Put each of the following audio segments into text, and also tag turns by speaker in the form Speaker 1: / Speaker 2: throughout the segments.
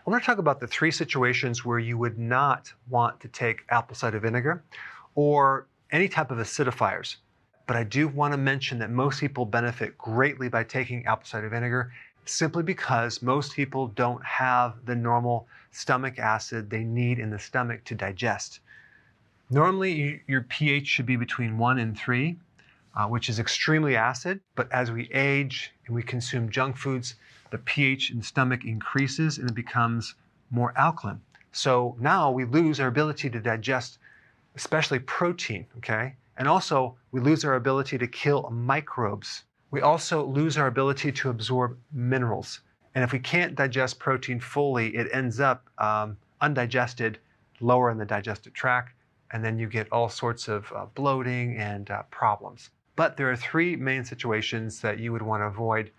Speaker 1: I want to talk about the 3 situations where you would not want to take apple cider vinegar or any type of acidifiers. But I do want to mention that most people benefit greatly by taking apple cider vinegar simply because most people don't have the normal stomach acid they need in the stomach to digest. Normally, your pH should be between 1 and 3, which is extremely acid. But as we age and we consume junk foods, the pH in the stomach increases and it becomes more alkaline. So now we lose our ability to digest, especially protein, okay? And also we lose our ability to kill microbes. We also lose our ability to absorb minerals. And if we can't digest protein fully, it ends up undigested, lower in the digestive tract, and then you get all sorts of bloating and problems. But there are 3 main situations that you would want to avoid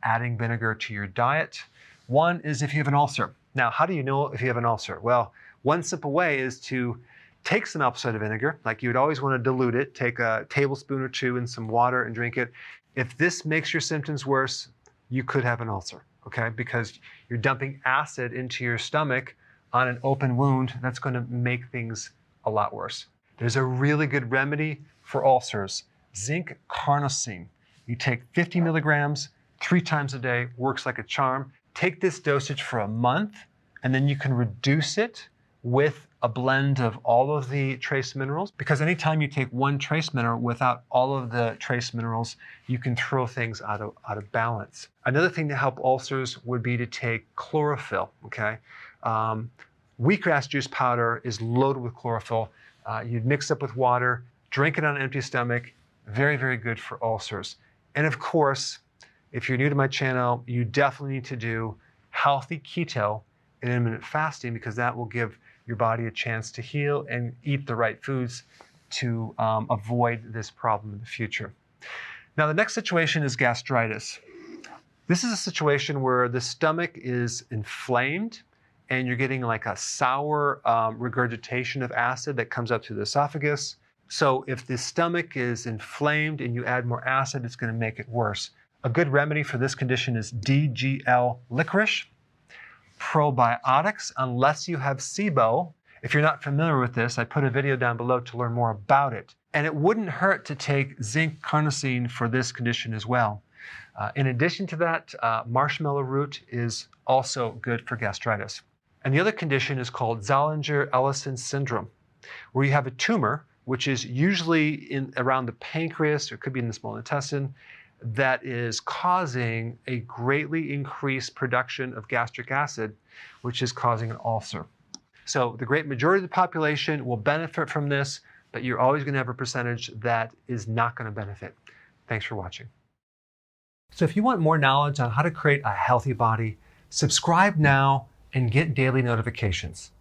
Speaker 1: adding vinegar to your diet. One is if you have an ulcer. Now, how do you know if you have an ulcer? Well, one simple way is to take some apple cider vinegar, like you would always want to dilute it, take a tablespoon or 2 in some water and drink it. If this makes your symptoms worse, you could have an ulcer, okay? Because you're dumping acid into your stomach on an open wound, that's going to make things a lot worse. There's a really good remedy for ulcers, zinc carnosine. You take 50 milligrams 3 times a day, works like a charm. Take this dosage for a month, and then you can reduce it with a blend of all of the trace minerals, because anytime you take one trace mineral without all of the trace minerals, you can throw things out of balance. Another thing to help ulcers would be to take chlorophyll, okay? Wheatgrass juice powder is loaded with chlorophyll. You'd mix up with water, drink it on an empty stomach. Very, very good for ulcers. And of course, if you're new to my channel, you definitely need to do healthy keto and intermittent fasting, because that will give your body a chance to heal and eat the right foods to avoid this problem in the future. Now, the next situation is gastritis. This is a situation where the stomach is inflamed and you're getting like a sour regurgitation of acid that comes up through the esophagus. So if the stomach is inflamed and you add more acid, it's going to make it worse. A good remedy for this condition is DGL licorice, probiotics, unless you have SIBO. If you're not familiar with this, I put a video down below to learn more about it. And it wouldn't hurt to take zinc carnosine for this condition as well. In addition to that, marshmallow root is also good for gastritis. And the other condition is called Zollinger-Ellison syndrome, where you have a tumor, which is usually around the pancreas, or it could be in the small intestine, that is causing a greatly increased production of gastric acid, which is causing an ulcer. So the great majority of the population will benefit from this, but you're always going to have a percentage that is not going to benefit. Thanks for watching. So if you want more knowledge on how to create a healthy body, subscribe now and get daily notifications.